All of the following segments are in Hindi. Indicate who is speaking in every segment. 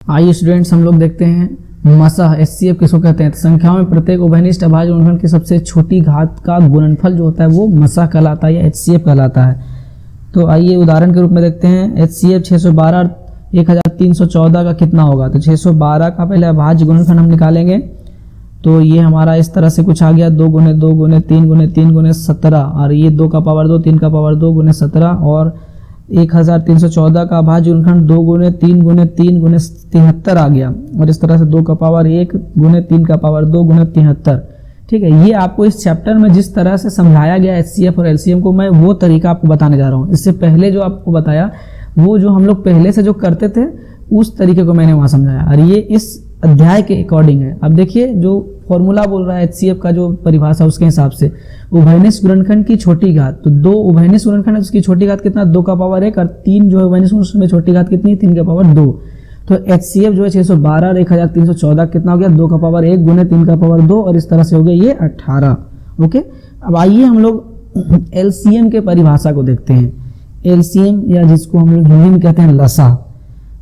Speaker 1: आइए स्टूडेंट्स, हम लोग देखते हैं मसह एचसीएफ किसको कहते हैं। तो संख्याओं में प्रत्येक उभयनिष्ठ अभाज्य गुणनखंड की सबसे छोटी घात का गुणनफल जो होता है वो मसह कहलाता है या एचसीएफ कहलाता है। तो आइए उदाहरण के रूप में देखते हैं। एचसीएफ 612 और 1314 का कितना होगा। तो 612 का पहले अभाज्य गुणनखंड हम निकालेंगे। तो ये हमारा इस तरह से कुछ आ गया, 2 गुने 2 गुने 3 गुने 3 गुने 17, और ये 2 का पावर 2 3 का पावर 2 गुने 17, और 1314 का अभाज्य गुणनखंड 2 गुने 3 गुने 3 गुने 73 आ गया, और इस तरह से 2 का पावर 1 गुने 3 का पावर 2 गुने 73। ठीक है, ये आपको इस चैप्टर में जिस तरह से समझाया गया एचसीएफ और एलसीएम को, मैं वो तरीका आपको बताने जा रहा हूँ। इससे पहले जो आपको बताया वो जो हम लोग पहले से जो करते थे उस तरीके को मैंने वहाँ समझाया, और ये इस अध्याय के अकॉर्डिंग है। अब देखिए, जो फॉर्मूला बोल रहा है एचसीएफ का जो परिभाषा, उसके हिसाब से उभयनिष्ठ गुणनखंड की छोटी घात, तो 2 उभयनिष्ठ गुणनखंड है, उसकी छोटी घात कितना, 2 का पावर 1, और 3 जो है उभयनिष्ठ गुणनखंड में छोटी घात कितनी, 3 का पावर 2। तो एचसीएफ जो है 612 और 1314 कितना हो गया, 2 का पावर 1 गुने 3 का पावर 2, और इस तरह से हो गया ये 18। ओके, अब आइए हम लोग एलसीएम के परिभाषा को देखते हैं। एलसीएम या जिसको हम लोग हिंदी में कहते हैं लसा।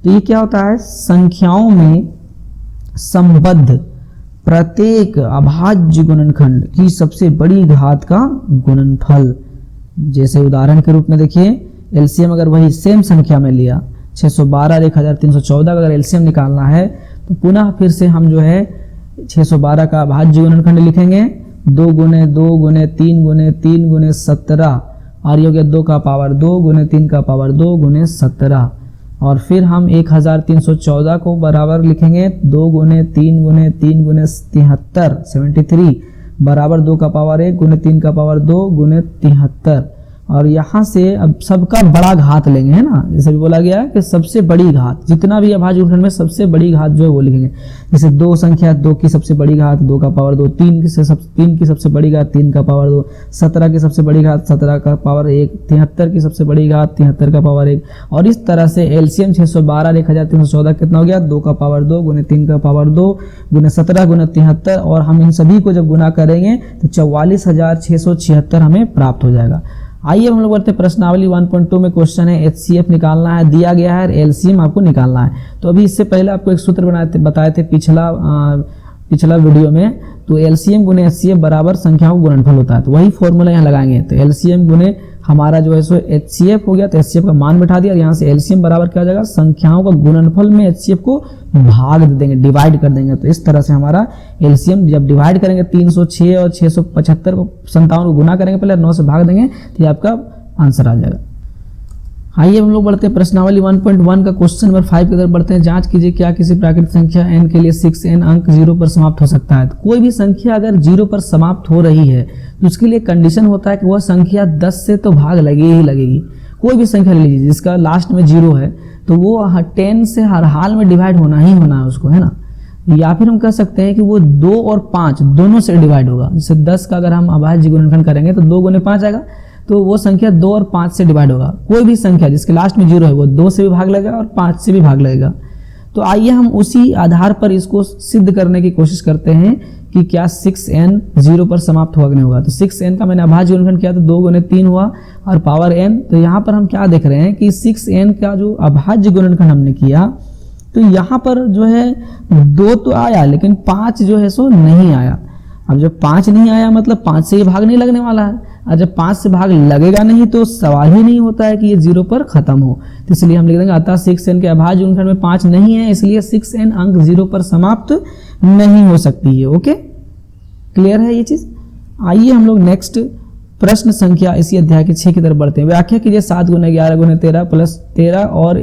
Speaker 1: तो ये क्या होता है, संख्याओं में संबद्ध प्रत्येक अभाज्य गुणनखंड की सबसे बड़ी घात का गुणनफल। जैसे उदाहरण के रूप में देखिए, एलसीएम अगर वही सेम संख्या में लिया 612 और 1314 का अगर एलसीएम निकालना है, तो पुनः फिर से हम जो है 612 का अभाज्य गुणनखंड लिखेंगे, 2 गुने 2 गुने 3 गुने 3 गुने 17, और ये हो गया 2 का पावर 2 गुने 3 का पावर 2 गुने 17, और फिर हम 1314 को बराबर लिखेंगे 2 गुने 3 गुने 3 गुने 73 बराबर 2 का पावर 1 गुने 3 का पावर 2 गुने 73, और यहाँ से अब सबका बड़ा घात लेंगे, है ना। जैसे भी बोला गया है कि सबसे बड़ी घात, जितना भी अभाज्य गुणनखंड में सबसे बड़ी घात जो है वो लिखेंगे। जैसे 2 संख्या 2 की सबसे बड़ी घात 2 का पावर 2, 3 की सबसे बड़ी घात 3 का पावर 2, 17 की सबसे बड़ी घात 17 का पावर 1, 73 की सबसे बड़ी घात 73 का पावर 1, और इस तरह से एलसीएम 612 और 1314 कितना हो गया, 2 का पावर 2 गुने 3 का पावर 2 गुने 17 गुने 73, और हम इन सभी को जब गुना करेंगे तो 44,676 हमें प्राप्त हो जाएगा। आइए हम लोग बढ़ते हैं प्रश्नावली 1.2 में। क्वेश्चन है एचसीएफ निकालना है, दिया गया है, और एलसीएम आपको निकालना है। तो अभी इससे पहले आपको एक सूत्र बताए थे पिछला वीडियो में। तो एलसीएम गुने एचसीएफ बराबर संख्याओं का गुणनफल होता है, तो वही फॉर्मूला यहाँ लगाएंगे। तो एलसीएम गुने हमारा जो है सो एचसीएफ हो गया, तो एचसीएफ का मान बैठा दिया, और यहाँ से एलसीएम बराबर क्या हो जाएगा, संख्याओं का गुणनफल में एचसीएफ को भाग दे देंगे, डिवाइड कर देंगे। तो इस तरह से हमारा एलसीएम जब डिवाइड करेंगे 306 और 675 को 57 को गुना करेंगे, पहले 9 से भाग देंगे, तो ये आपका आंसर आ जाएगा। आइए हम लोग बढ़ते हैं प्रश्नावली 1.1 का क्वेश्चन नंबर 5 की तरफ बढ़ते हैं। जांच कीजिए क्या किसी प्राकृतिक संख्या n के लिए 6n अंक 0 पर समाप्त हो सकता है। तो कोई भी संख्या अगर 0 पर समाप्त हो रही है तो उसके लिए कंडीशन होता है कि वह संख्या 10 से तो भाग लगेगी ही लगेगी। कोई भी संख्या ले लीजिए जिसका लास्ट में 0 है, तो वो 10 से हर हाल में डिवाइड होना ही होना है उसको, है ना। या फिर हम कह सकते हैं कि वो 2 और 5 दोनों से डिवाइड होगा। जैसे 10 का अगर हम अभाज्य गुणनखंड करेंगे तो 2 गुने 5 आएगा, तो वो संख्या 2 और 5 से डिवाइड होगा। कोई भी संख्या जिसके लास्ट में 0 है वो 2 से भी भाग लगेगा और 5 से भी भाग लगेगा। तो आइए हम उसी आधार पर इसको सिद्ध करने की कोशिश करते हैं कि क्या 6n 0 पर समाप्त होगा कि नहीं होगा। तो 6n का मैंने अभाज्य गुणनखंड किया तो 2 गुने 3 हुआ और पावर n। तो यहाँ पर हम क्या देख रहे हैं कि 6n का जो अभाज्य गुणनखंड हमने किया, तो यहाँ पर जो है 2 तो आया लेकिन 5 जो है सो नहीं आया। अब जब 5 नहीं आया मतलब 5 से ये भाग नहीं लगने वाला है, और जब 5 से भाग लगेगा नहीं तो सवाल ही नहीं होता है कि ये 0 पर खत्म हो। तो इसलिए हम लिख देंगे अतः 6n के अभाज्य गुणनखंड में 5 नहीं है, इसलिए 6n अंक 0 पर समाप्त नहीं हो सकती है। ओके, क्लियर है ये चीज। आइए हम लोग नेक्स्ट प्रश्न संख्या इसी अध्याय के 6 की तरफ बढ़ते हैं। व्याख्या कीजिए 7 गुने 11 गुने 13 प्लस 13 और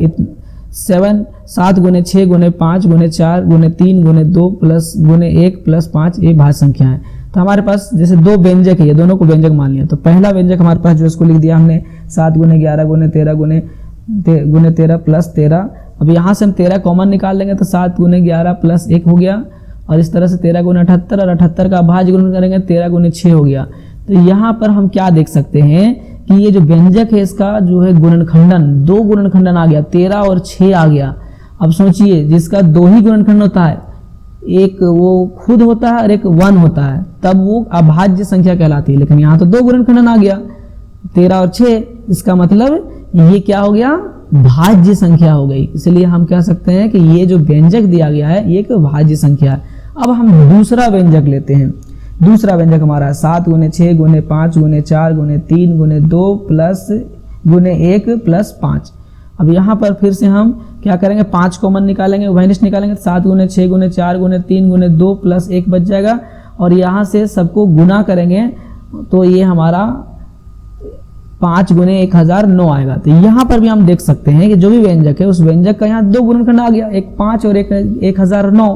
Speaker 1: 7 गुने 6 गुने 5 गुने 4 गुने 3 गुने 2 प्लस गुने 1 प्लस 5 ये भाज्य संख्या है। तो हमारे पास जैसे 2 व्यंजक है, ये दोनों को व्यंजक मान लिया। तो पहला व्यंजक हमारे पास जो इसको लिख दिया हमने 7 गुने 11 गुने 13 गुने 13 प्लस 13। अब यहाँ से हम 13 कॉमन निकाल लेंगे तो 7 गुने 11 प्लस 1 हो गया, और इस तरह से 13 गुने 78 और 78 का अभाज्य गुणन करेंगे 13 गुने 6 हो गया। तो यहाँ पर हम क्या देख सकते हैं कि ये जो व्यंजक है इसका जो है गुणनखंडन, 2 गुणनखंडन आ गया, 13 और 6 आ गया। अब सोचिए जिसका 2 ही गुणनखंड होता है, एक वो खुद होता है और एक 1 होता है, तब वो अभाज्य संख्या कहलाती है। लेकिन यहाँ तो 2 गुणनखंडन आ गया 13 और 6, इसका मतलब ये क्या हो गया, भाज्य संख्या हो गई, इसलिए हम कह सकते हैं कि ये जो व्यंजक दिया गया है ये एक भाज्य संख्या है। अब हम दूसरा व्यंजक लेते हैं। दूसरा व्यंजक हमारा है 7 × 6 × 5 × 4 × 3 × 2 प्लस × 1 प्लस 5। अब यहाँ पर फिर से हम क्या करेंगे, 5 कॉमन निकालेंगे, उभयनिष्ठ निकालेंगे। 7 × 6 × 4 × 3 × 2 प्लस 1 बच जाएगा और यहाँ से सबको गुना करेंगे तो ये हमारा 5 × 1009 आएगा। तो यहाँ पर भी हम देख सकते हैं कि जो भी व्यंजक है उस व्यंजक का यहाँ 2 गुणनखंड आ गया, एक 5 और एक 1009।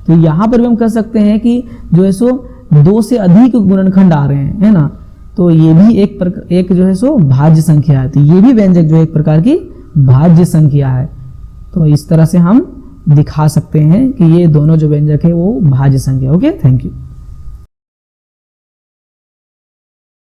Speaker 1: तो यहाँ पर भी हम कह सकते हैं कि जो है सो 2 से अधिक गुणनखंड आ रहे हैं, है ना। तो ये भी एक जो है सो भाज्य संख्या है। तो ये भी व्यंजक जो है एक प्रकार की भाज्य संख्या है। तो इस तरह से हम दिखा सकते हैं कि ये दोनों जो व्यंजक है वो भाज्य संख्या। Okay, thank you.